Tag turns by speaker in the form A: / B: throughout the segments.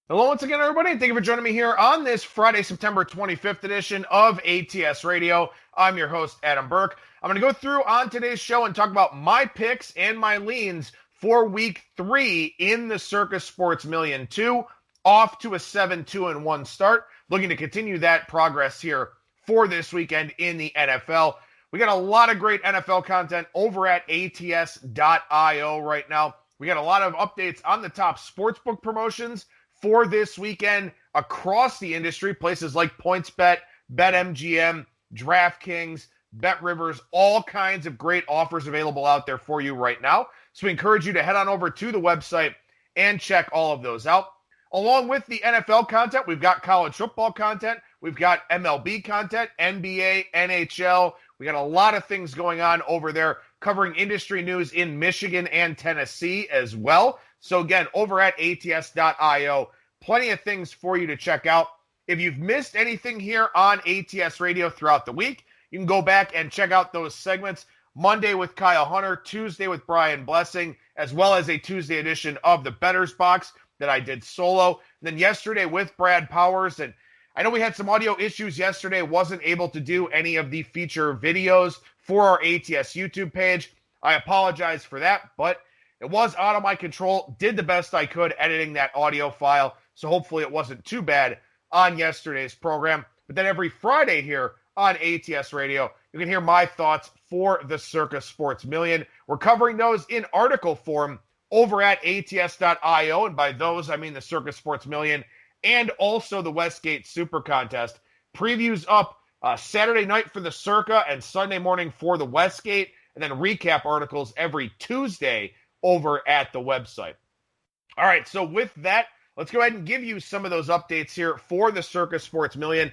A: Hello once again, everybody, and thank you for joining me here on this Friday, September 25th edition of ATS Radio. I'm your host, Adam Burke. I'm going to go through on today's show and talk about my picks and my leans for Week 3 in the Circa Sports Million II, off to a 7-2-1 start, looking to continue that progress here for this weekend in the NFL. We got a lot of great NFL content over at ATS.io right now. We got a lot of updates on the top sportsbook promotions for this weekend across the industry, places like PointsBet, BetMGM, DraftKings, BetRivers, all kinds of great offers available out there for you right now. So we encourage you to head on over to the website and check all of those out. Along with the NFL content, we've got college football content, we've got MLB content, NBA, NHL. We got a lot of things going on over there covering industry news in Michigan and Tennessee as well. So again, over at ATS.io, plenty of things for you to check out. If you've missed anything here on ATS Radio throughout the week, you can go back and check out those segments. Monday with Kyle Hunter, Tuesday with Brian Blessing, as well as a Tuesday edition of the Bettor's Box that I did solo. And then yesterday with Brad Powers. And I know we had some audio issues yesterday, wasn't able to do any of the feature videos for our ATS YouTube page. I apologize for that, but it was out of my control. Did the best I could editing that audio file, so hopefully it wasn't too bad on yesterday's program. But then every Friday here on ATS Radio, you can hear my thoughts for the Circa Sports Million. We're covering those in article form over at ATS.io, and by those I mean the Circa Sports Million and also the Westgate SuperContest. Previews up Saturday night for the Circa and Sunday morning for the Westgate, and then recap articles every Tuesday over at the website. All right, so with that, let's go ahead and give you some of those updates here for the Circa Sports Million.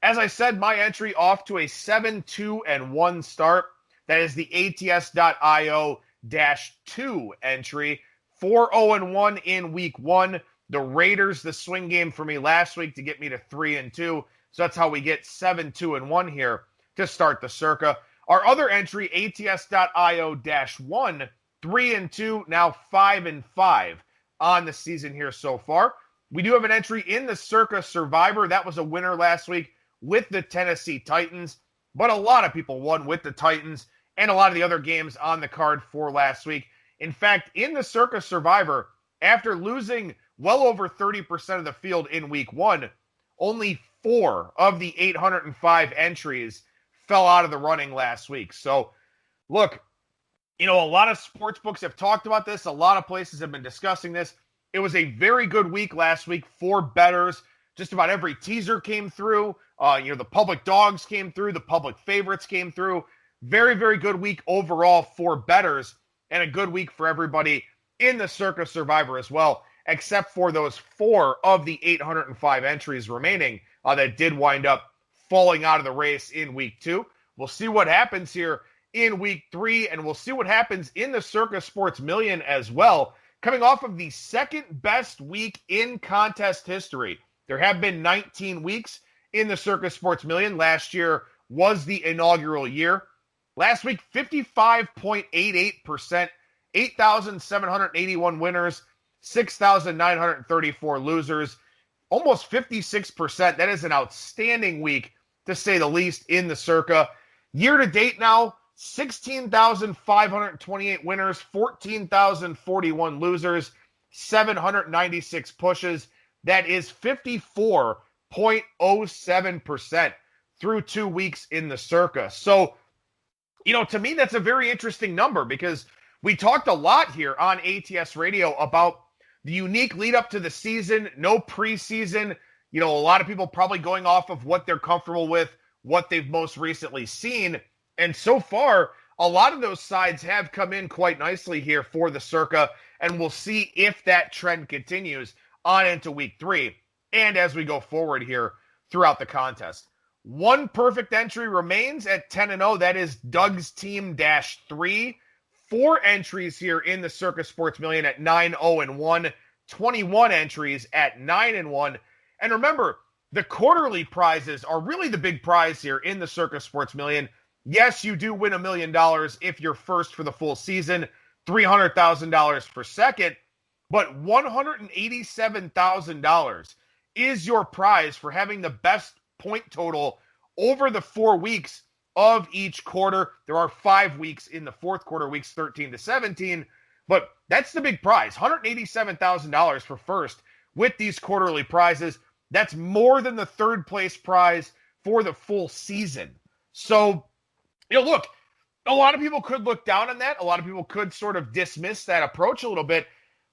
A: As I said, my entry off to a 7-2-1 start. That is the ATS.io-2 entry. 4-0-1 in Week 1. The Raiders, the swing game for me last week to get me to 3-2. So that's how we get 7-2-1 here to start the Circa. Our other entry, ATS.io-1, 3-2, now 5-5 on the season here so far. We do have an entry in the Circa Survivor. That was a winner last week with the Tennessee Titans, but a lot of people won with the Titans and a lot of the other games on the card for last week. In fact, in the Circa Survivor, after losing well over 30% of the field in Week 1, only 4 of the 805 entries fell out of the running last week. So, look, a lot of sports books have talked about this. A lot of places have been discussing this. It was a very good week last week for bettors. Just about every teaser came through. The public dogs came through. The public favorites came through. Very, very good week overall for bettors, and a good week for everybody in the Circa Survivor as well, except for those 4 of the 805 entries remaining that did wind up falling out of the race in Week 2. We'll see what happens here in Week 3, and we'll see what happens in the Circa Sports Million as well, coming off of the second best week in contest history. There have been 19 weeks in the Circa Sports Million. Last year was the inaugural year. Last week, 55.88%, 8,781 winners, 6,934 losers, almost 56%. That is an outstanding week, to say the least, in the Circa. Year to date now, 16,528 winners, 14,041 losers, 796 pushes. That is 54.07% through 2 weeks in the Circa. So, to me, that's a very interesting number because we talked a lot here on ATS Radio about the unique lead up to the season, no preseason. A lot of people probably going off of what they're comfortable with, what they've most recently seen. And so far, a lot of those sides have come in quite nicely here for the Circa, and we'll see if that trend continues on into Week 3 and as we go forward here throughout the contest. One perfect entry remains at 10-0. That is Doug's Team -3. 4 entries here in the Circa Sports Million at 9-0-1. 21 entries at 9-1. And remember, the quarterly prizes are really the big prize here in the Circa Sports Million. Yes, you do win $1 million if you're first for the full season, $300,000 for second. but $187,000 is your prize for having the best point total over the 4 weeks of each quarter. There are 5 weeks in the fourth quarter, weeks 13 to 17, but that's the big prize, $187,000 for first with these quarterly prizes. That's more than the third place prize for the full season. So, look, a lot of people could look down on that. A lot of people could sort of dismiss that approach a little bit,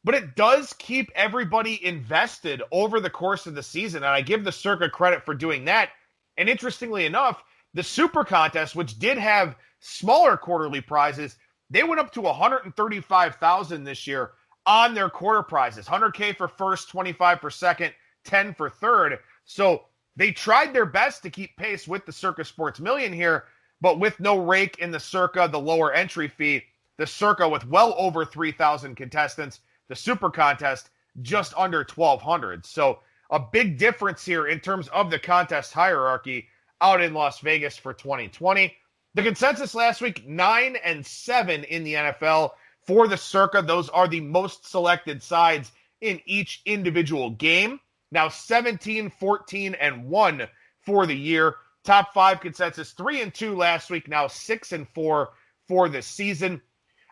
A: but it does keep everybody invested over the course of the season. And I give the Circa credit for doing that. And interestingly enough, the SuperContest, which did have smaller quarterly prizes, they went up to $135,000 this year on their quarter prizes. $100K for first, $25 for second, $10 for third. So they tried their best to keep pace with the Circa Sports Million here, but with no rake in the Circa, the lower entry fee, the Circa with well over 3,000 contestants, the SuperContest just under 1,200. So a big difference here in terms of the contest hierarchy out in Las Vegas for 2020. The consensus last week, 9 and 7 in the NFL for the Circa. Those are the most selected sides in each individual game. Now 17, 14, and 1 for the year. Top 5 consensus, 3 and 2 last week, now 6 and 4 for the season.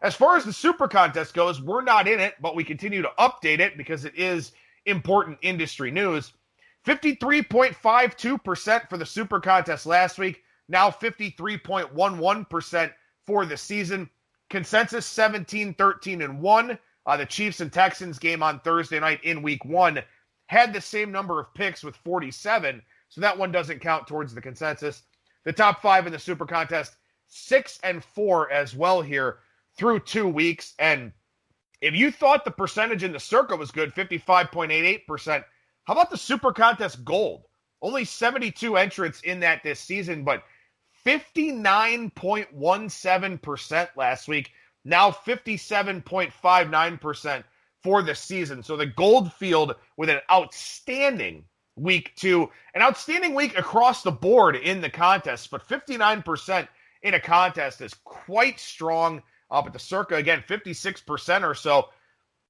A: As far as the SuperContest goes, we're not in it, but we continue to update it because it is important industry news. 53.52% for the SuperContest last week, now 53.11% for the season. Consensus 17, 13, and 1. The Chiefs and Texans game on Thursday night in week 1 had the same number of picks with 47, so that one doesn't count towards the consensus. The top 5 in the SuperContest, 6 and 4 as well here through 2 weeks. And if you thought the percentage in the Circa was good, 55.88%, how about the SuperContest Gold? Only 72 entrants in that this season, but 59.17% last week, now 57.59% for the season. So the Gold field with an outstanding week 2, an outstanding week across the board in the contest, but 59% in a contest is quite strong. But the Circa, again, 56% or so,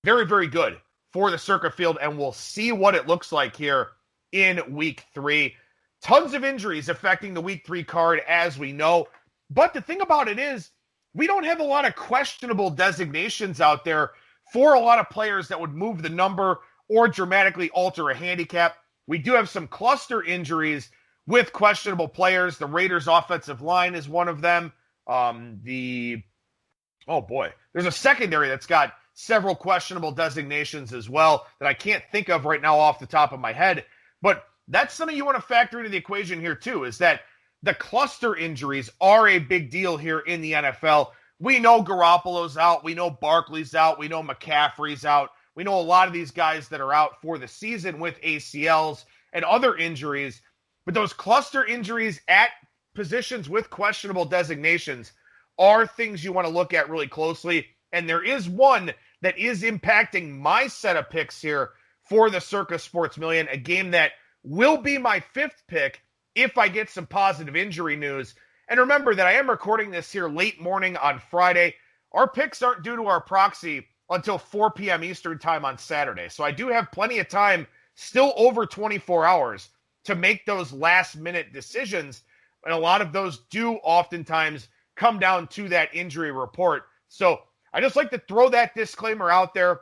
A: very, very good for the Circa field, and we'll see what it looks like here in week 3. Tons of injuries affecting the week 3 card, as we know. But the thing about it is, we don't have a lot of questionable designations out there for a lot of players that would move the number or dramatically alter a handicap. We do have some cluster injuries with questionable players. The Raiders' offensive line is one of them. There's a secondary that's got several questionable designations as well that I can't think of right now off the top of my head. But that's something you want to factor into the equation here too, is that the cluster injuries are a big deal here in the NFL. We know Garoppolo's out. We know Barkley's out. We know McCaffrey's out. We know a lot of these guys that are out for the season with ACLs and other injuries. But those cluster injuries at positions with questionable designations are things you want to look at really closely. And there is one that is impacting my set of picks here for the Circa Sports Million, a game that will be my 5th pick if I get some positive injury news. And remember that I am recording this here late morning on Friday. Our picks aren't due to our proxy until 4 p.m. Eastern time on Saturday. So I do have plenty of time, still over 24 hours, to make those last-minute decisions. And a lot of those do oftentimes come down to that injury report. So I just like to throw that disclaimer out there.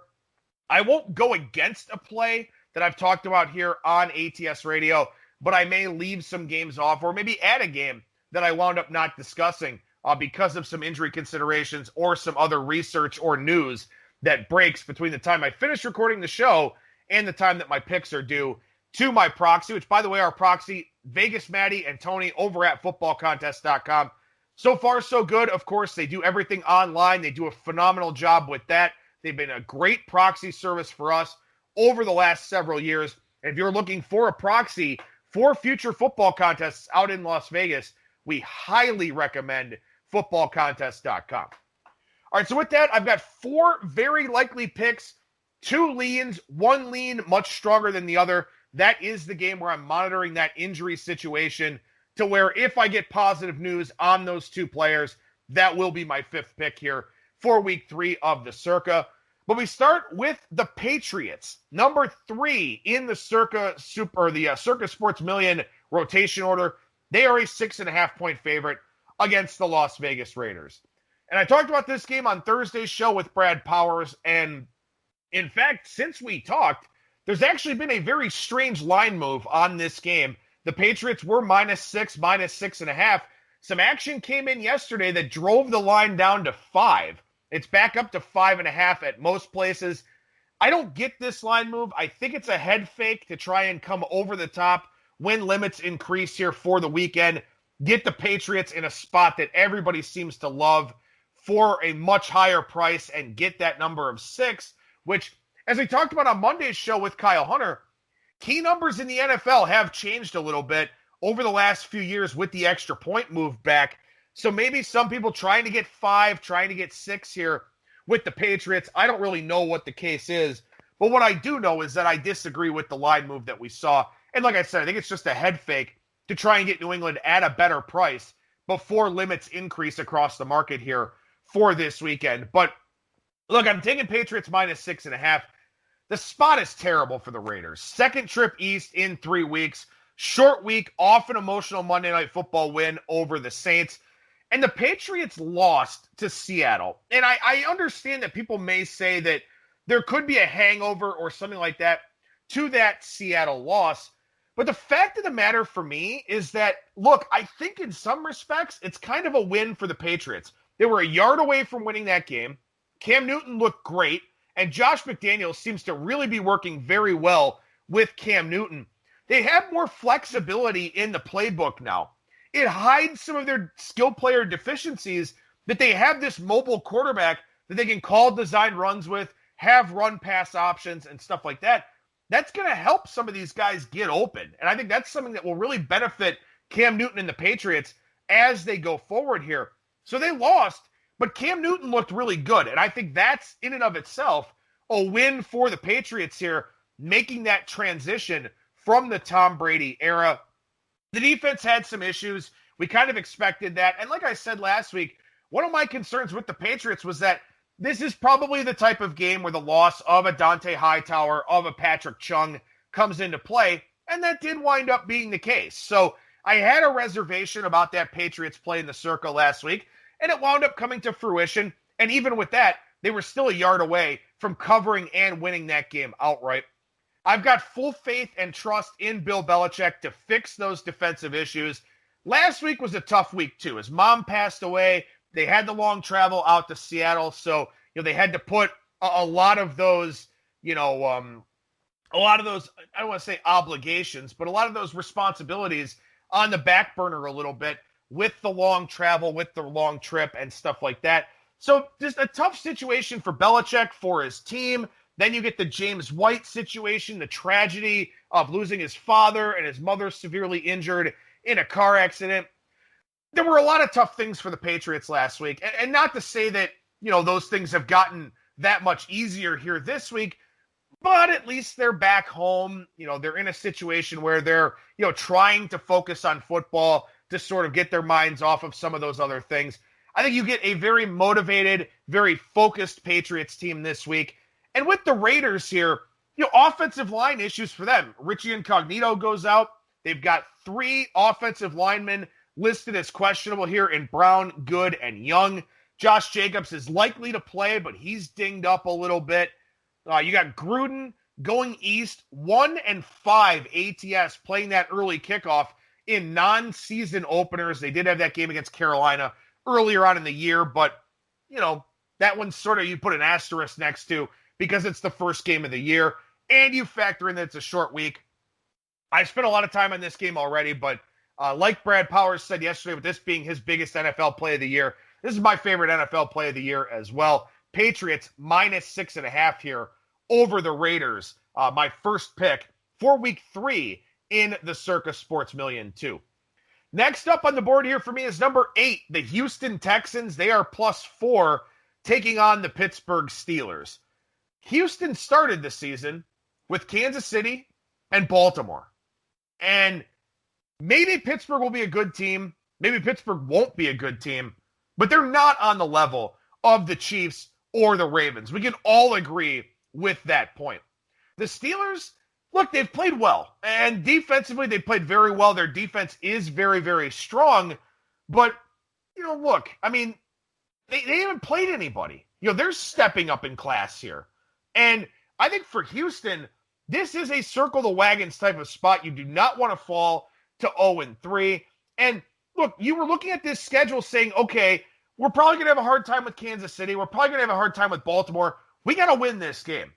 A: I won't go against a play that I've talked about here on ATS Radio, but I may leave some games off or maybe add a game that I wound up not discussing because of some injury considerations or some other research or news that breaks between the time I finish recording the show and the time that my picks are due to my proxy, which, by the way, our proxy, Vegas Maddie and Tony over at footballcontest.com. So far, so good. Of course, they do everything online. They do a phenomenal job with that. They've been a great proxy service for us over the last several years. And if you're looking for a proxy for future football contests out in Las Vegas, we highly recommend footballcontest.com. All right, so with that, I've got 4 very likely picks, 2 leans, 1 lean much stronger than the other. That is the game where I'm monitoring that injury situation to where if I get positive news on those 2 players, that will be my 5th pick here for week 3 of the Circa. But we start with the Patriots, number 3 in the Circa Sports Million rotation order. They are a 6.5-point favorite against the Las Vegas Raiders. And I talked about this game on Thursday's show with Brad Powers. And in fact, since we talked, there's actually been a very strange line move on this game. The Patriots were -6, -6.5. Some action came in yesterday that drove the line down to 5. It's back up to 5.5 at most places. I don't get this line move. I think it's a head fake to try and come over the top when limits increase here for the weekend. Get the Patriots in a spot that everybody seems to love for a much higher price and get that number of 6, which, as we talked about on Monday's show with Kyle Hunter, key numbers in the NFL have changed a little bit over the last few years with the extra point move back. So maybe some people trying to get 5, trying to get 6 here with the Patriots. I don't really know what the case is. But what I do know is that I disagree with the line move that we saw. And like I said, I think it's just a head fake to try and get New England at a better price before limits increase across the market here for this weekend. But look, I'm taking Patriots -6.5. The spot is terrible for the Raiders. Second trip east in 3 weeks. Short week, off an emotional Monday Night Football win over the Saints. And the Patriots lost to Seattle. And I understand that people may say that there could be a hangover or something like that to that Seattle loss. But the fact of the matter for me is that, look, I think in some respects, it's kind of a win for the Patriots. They were a yard away from winning that game. Cam Newton looked great. And Josh McDaniels seems to really be working very well with Cam Newton. They have more flexibility in the playbook now. It hides some of their skill player deficiencies that they have this mobile quarterback that they can call design runs with, have run pass options and stuff like that. That's going to help some of these guys get open. And I think that's something that will really benefit Cam Newton and the Patriots as they go forward here. So they lost, but Cam Newton looked really good. And I think that's in and of itself a win for the Patriots here, making that transition from the Tom Brady era. The defense had some issues. We kind of expected that. And like I said last week, one of my concerns with the Patriots was that this is probably the type of game where the loss of a Dante Hightower, of a Patrick Chung comes into play. And that did wind up being the case. So I had a reservation about that Patriots play in the Circa last week, and it wound up coming to fruition. And even with that, they were still a yard away from covering and winning that game outright. I've got full faith and trust in Bill Belichick to fix those defensive issues. Last week was a tough week, too. His mom passed away. They had the long travel out to Seattle, so they had to put a lot of those, I don't want to say obligations, but a lot of those responsibilities on the back burner a little bit with the long travel, with the long trip and stuff like that. So just a tough situation for Belichick, for his team. Then you get the James White situation, the tragedy of losing his father and his mother severely injured in a car accident. There were a lot of tough things for the Patriots last week. And not to say that, those things have gotten that much easier here this week, but at least they're back home. They're in a situation where they're, trying to focus on football to sort of get their minds off of some of those other things. I think you get a very motivated, very focused Patriots team this week. And with the Raiders here, offensive line issues for them. Richie Incognito goes out. They've got 3 offensive linemen listed as questionable here in Brown, Good, and Young. Josh Jacobs is likely to play, but he's dinged up a little bit. You got Gruden going east, 1-5 ATS, playing that early kickoff in non-season openers. They did have that game against Carolina earlier on in the year, but, that one's sort of you put an asterisk next to because it's the first game of the year, and you factor in that it's a short week. I spent a lot of time on this game already, but like Brad Powers said yesterday, with this being his biggest NFL play of the year, this is my favorite NFL play of the year as well. Patriots -6.5 here over the Raiders. My first pick for week 3 in the Circa Sports Million II. Next up on the board here for me is number 8, the Houston Texans. They are +4, taking on the Pittsburgh Steelers. Houston started the season with Kansas City and Baltimore. And maybe Pittsburgh will be a good team. Maybe Pittsburgh won't be a good team. But they're not on the level of the Chiefs or the Ravens. We can all agree with that point. The Steelers, look, they've played well. And defensively, they played very well. Their defense is very, very strong. But, look, I mean, they haven't played anybody. They're stepping up in class here. And I think for Houston, this is a circle the wagons type of spot. You do not want to fall to 0-3. And look, you were looking at this schedule saying, okay, we're probably going to have a hard time with Kansas City. We're probably going to have a hard time with Baltimore. We got to win this game.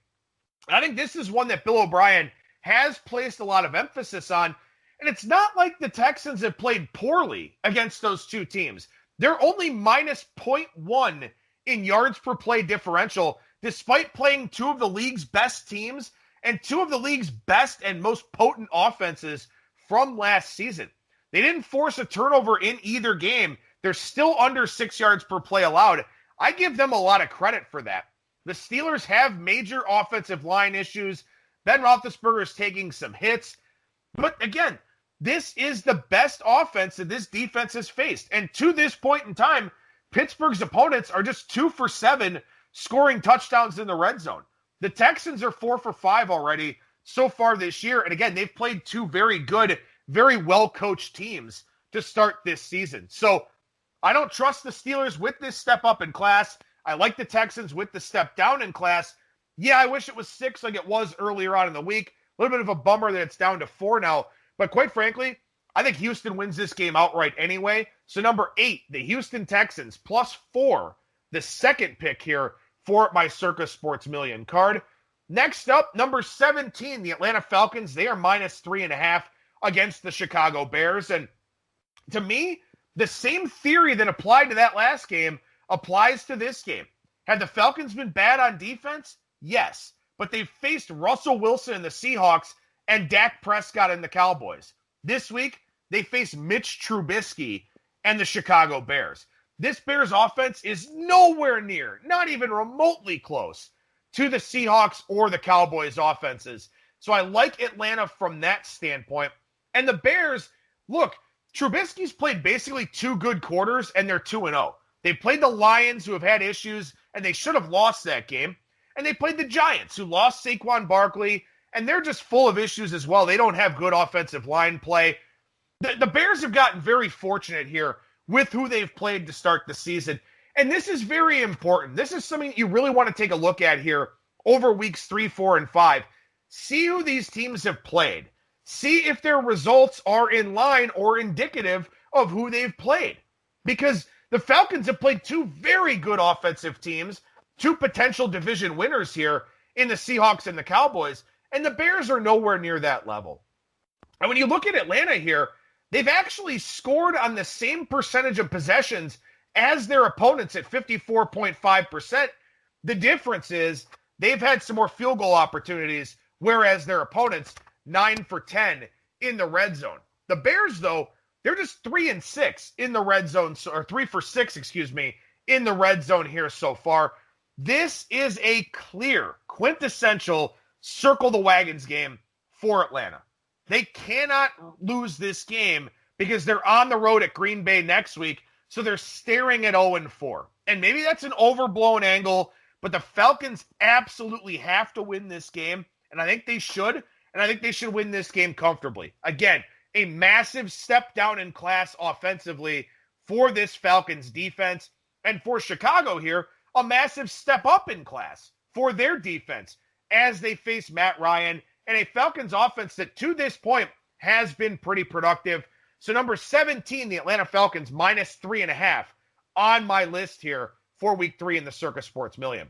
A: I think this is one that Bill O'Brien has placed a lot of emphasis on. And it's not like the Texans have played poorly against those two teams. They're only minus 0.1 in yards per play differential, despite playing two of the league's best teams and two of the league's best and most potent offenses from last season. They didn't force a turnover in either game. They're still under 6 yards per play allowed. I give them a lot of credit for that. The Steelers have major offensive line issues. Ben Roethlisberger is taking some hits. But again, this is the best offense that this defense has faced. And to this point in time, Pittsburgh's opponents are just 2 for 7 scoring touchdowns in the red zone. The Texans are 4 for 5 already so far this year. And again, they've played two very good, very well-coached teams to start this season. So I don't trust the Steelers with this step up in class. I like the Texans with the step down in class. Yeah, I wish it was 6 like it was earlier on in the week. A little bit of a bummer that it's down to 4 now. But quite frankly, I think Houston wins this game outright anyway. So number 8, the Houston Texans, +4, the second pick here for my Circa Sports Million card. Next up, number 17, the Atlanta Falcons. They are -3.5 against the Chicago Bears. And to me, the same theory that applied to that last game applies to this game. Had the Falcons been bad on defense? Yes. But they've faced Russell Wilson and the Seahawks and Dak Prescott and the Cowboys. This week, they face Mitch Trubisky and the Chicago Bears. This Bears offense is nowhere near, not even remotely close, to the Seahawks or the Cowboys offenses. So I like Atlanta from that standpoint. And the Bears, look, Trubisky's played basically 2 good quarters, and they're 2-0. They played the Lions, who have had issues, and they should have lost that game. And they played the Giants, who lost Saquon Barkley, and they're just full of issues as well. They don't have good offensive line play. The Bears have gotten very fortunate here with who they've played to start the season. And this is very important. This is something you really want to take a look at here over weeks 3, 4, and 5. See who these teams have played. See if their results are in line or indicative of who they've played. Because the Falcons have played 2 very good offensive teams, 2 potential division winners here in the Seahawks and the Cowboys, and the Bears are nowhere near that level. And when you look at Atlanta here, they've actually scored on the same percentage of possessions as their opponents at 54.5%. The difference is they've had some more field goal opportunities, whereas their opponents, 9 for 10 in the red zone. The Bears, though, they're just 3 and 6 in the red zone, or 3 for 6, in the red zone here so far. This is a clear, quintessential circle the wagons game for Atlanta. They cannot lose this game because they're on the road at Green Bay next week, so they're staring at 0-4. And maybe that's an overblown angle, but the Falcons absolutely have to win this game, and I think they should, and I think they should win this game comfortably. Again, a massive step down in class offensively for this Falcons defense, and for Chicago here, a massive step up in class for their defense as they face Matt Ryan and a Falcons offense that to this point has been pretty productive. So number 17, the Atlanta Falcons, -3.5 on my list here for week 3 in the Circa Sports Million.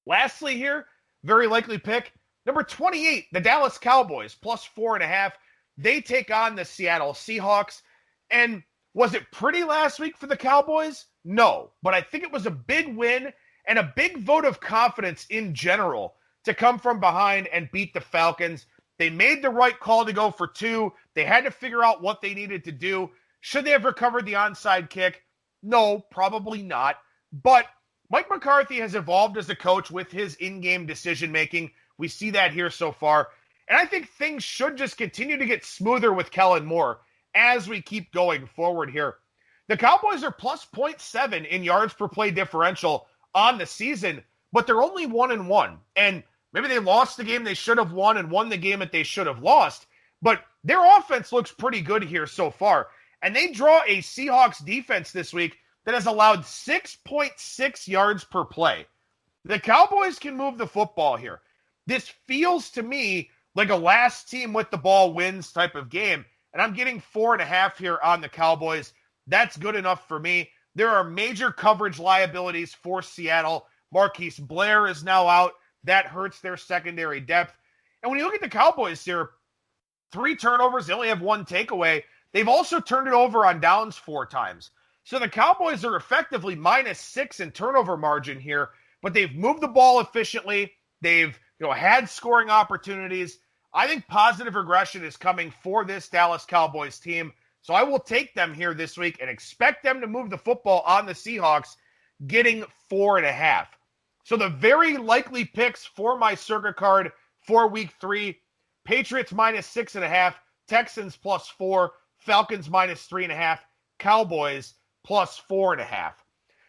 A: Lastly here, very likely pick, number 28, the Dallas Cowboys, +4.5. They take on the Seattle Seahawks. And was it pretty last week for the Cowboys? No, but I think it was a big win and a big vote of confidence in general to come from behind and beat the Falcons. They made the right call to go for 2. They had to figure out what they needed to do. Should they have recovered the onside kick? No, probably not. But Mike McCarthy has evolved as a coach with his in-game decision-making. We see that here so far. And I think things should just continue to get smoother with Kellen Moore as we keep going forward here. The Cowboys are +0.7 in yards per play differential on the season, but they're only 1-1. And maybe they lost the game they should have won and won the game that they should have lost. But their offense looks pretty good here so far. And they draw a Seahawks defense this week that has allowed 6.6 yards per play. The Cowboys can move the football here. This feels to me like a last team with the ball wins type of game. And I'm getting 4.5 here on the Cowboys. That's good enough for me. There are major coverage liabilities for Seattle. Marquise Blair is now out. That hurts their secondary depth. And when you look at the Cowboys here, 3 turnovers, they only have 1 takeaway. They've also turned it over on downs 4 times. So the Cowboys are effectively -6 in turnover margin here, but they've moved the ball efficiently. They've had scoring opportunities. I think positive regression is coming for this Dallas Cowboys team. So I will take them here this week and expect them to move the football on the Seahawks, getting 4.5. So the very likely picks for my Circa card for week 3, Patriots -6.5, Texans +4, Falcons -3.5, Cowboys +4.5.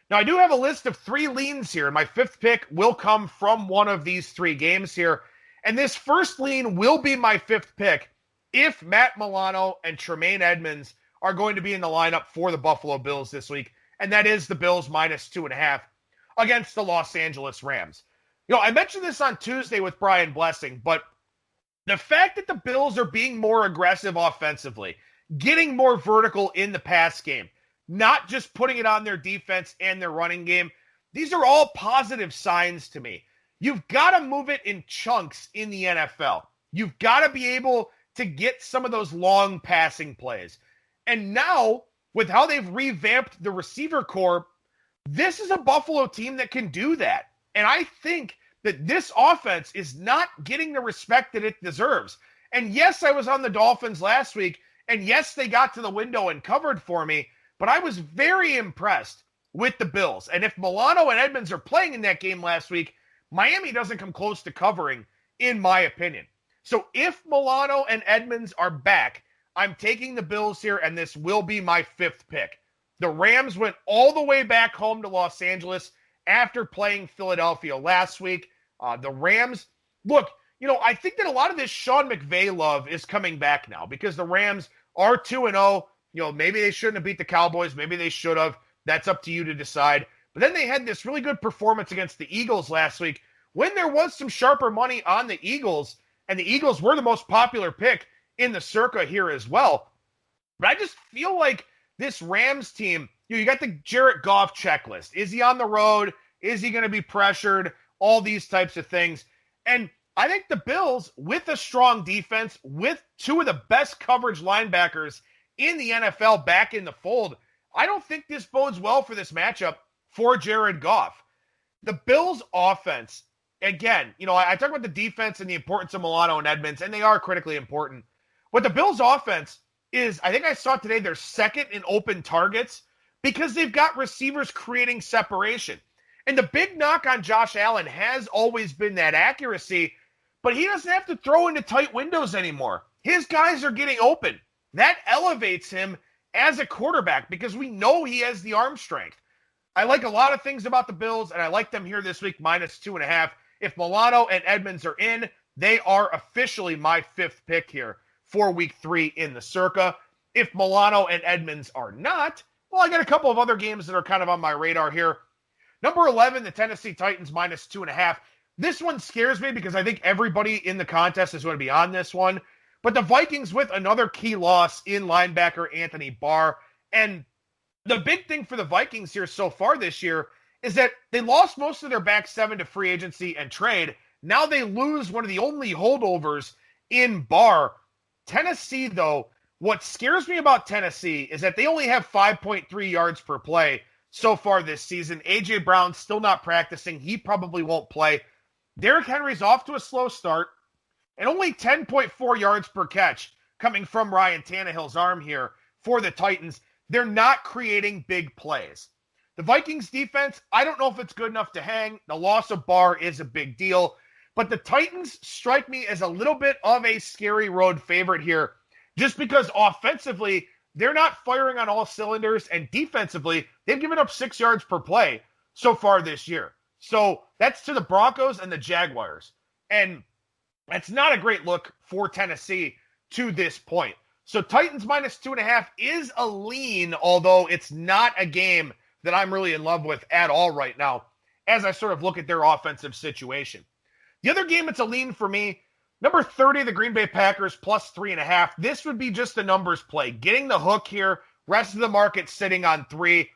A: Now I do have a list of 3 leans here, and my 5th pick will come from one of these 3 games here. And this first lean will be my 5th pick if Matt Milano and Tremaine Edmonds are going to be in the lineup for the Buffalo Bills this week, and that is the Bills -2.5 against the Los Angeles Rams. I mentioned this on Tuesday with Brian Blessing, but the fact that the Bills are being more aggressive offensively, getting more vertical in the pass game, not just putting it on their defense and their running game, these are all positive signs to me. You've got to move it in chunks in the NFL. You've got to be able to get some of those long passing plays. And now, with how they've revamped the receiver core, this is a Buffalo team that can do that. And I think that this offense is not getting the respect that it deserves. And yes, I was on the Dolphins last week, and yes, they got to the window and covered for me, but I was very impressed with the Bills. And if Milano and Edmonds are playing in that game last week, Miami doesn't come close to covering, in my opinion. So if Milano and Edmonds are back, I'm taking the Bills here, and this will be my 5th pick. The Rams went all the way back home to Los Angeles after playing Philadelphia last week. The Rams, look, I think that a lot of this Sean McVay love is coming back now because the Rams are 2-0. Maybe they shouldn't have beat the Cowboys. Maybe they should have. That's up to you to decide. But then they had this really good performance against the Eagles last week when there was some sharper money on the Eagles, and the Eagles were the most popular pick in the Circa here as well. But I just feel like this Rams team, you got the Jared Goff checklist. Is he on the road? Is he going to be pressured? All these types of things. And I think the Bills, with a strong defense, with 2 of the best coverage linebackers in the NFL back in the fold, I don't think this bodes well for this matchup for Jared Goff. The Bills' offense, again, I talk about the defense and the importance of Milano and Edmonds, and they are critically important. But the Bills' offense is, I think I saw today, they're 2nd in open targets because they've got receivers creating separation. And the big knock on Josh Allen has always been that accuracy, but he doesn't have to throw into tight windows anymore. His guys are getting open. That elevates him as a quarterback because we know he has the arm strength. I like a lot of things about the Bills, and I like them here this week, -2.5. If Milano and Edmonds are in, they are officially my 5th pick here for week 3 in the Circa. If Milano and Edmonds are not, well, I got a couple of other games that are kind of on my radar here. Number 11, the Tennessee Titans -2.5. This one scares me because I think everybody in the contest is going to be on this one. But the Vikings with another key loss in linebacker Anthony Barr. And the big thing for the Vikings here so far this year is that they lost most of their back 7 to free agency and trade. Now they lose one of the only holdovers in Barr. Tennessee, though, what scares me about Tennessee is that they only have 5.3 yards per play so far this season. A.J. Brown's still not practicing. He probably won't play. Derrick Henry's off to a slow start, and only 10.4 yards per catch coming from Ryan Tannehill's arm here for the Titans. They're not creating big plays. The Vikings defense, I don't know if it's good enough to hang. The loss of Barr is a big deal. But the Titans strike me as a little bit of a scary road favorite here, just because offensively, they're not firing on all cylinders, and defensively, they've given up 6 yards per play so far this year. So that's to the Broncos and the Jaguars. And that's not a great look for Tennessee to this point. So Titans minus 2.5 is a lean, although it's not a game that I'm really in love with at all right now as I sort of look at their offensive situation. The other game that's a lean for me, number 30, the Green Bay Packers plus 3.5. This would be just a numbers play. Getting the hook here, rest of the market sitting on 3.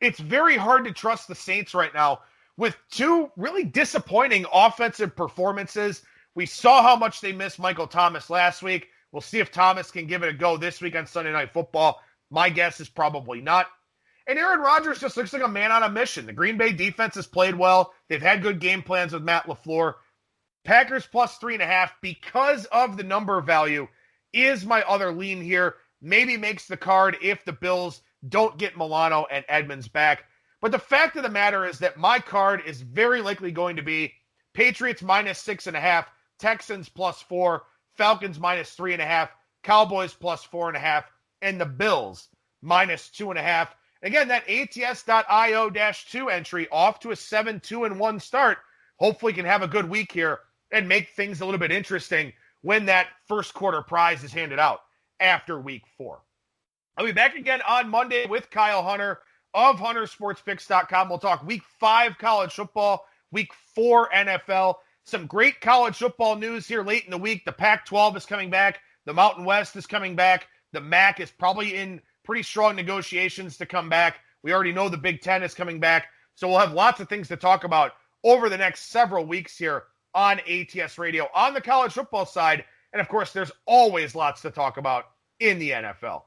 A: It's very hard to trust the Saints right now with 2 really disappointing offensive performances. We saw how much they missed Michael Thomas last week. We'll see if Thomas can give it a go this week on Sunday Night Football. My guess is probably not. And Aaron Rodgers just looks like a man on a mission. The Green Bay defense has played well. They've had good game plans with Matt LaFleur. Packers plus 3.5 because of the number value is my other lean here. Maybe makes the card if the Bills don't get Milano and Edmonds back. But the fact of the matter is that my card is very likely going to be Patriots minus 6.5, Texans plus 4, Falcons minus 3.5, Cowboys plus 4.5, and the Bills minus 2.5. Again, that ATS.io-2 entry off to a 7-2-1 start. Hopefully can have a good week here and make things a little bit interesting when that first quarter prize is handed out after week 4. I'll be back again on Monday with Kyle Hunter of HunterSportsPicks.com. We'll talk week 5 college football, week 4 NFL. Some great college football news here late in the week. The Pac-12 is coming back. The Mountain West is coming back. The MAC is probably in pretty strong negotiations to come back. We already know the Big Ten is coming back. So we'll have lots of things to talk about over the next several weeks here on ATS Radio on the college football side. And of course, there's always lots to talk about in the NFL.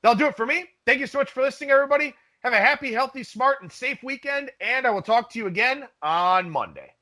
A: That'll do it for me. Thank you so much for listening, everybody. Have a happy, healthy, smart, and safe weekend. And I will talk to you again on Monday.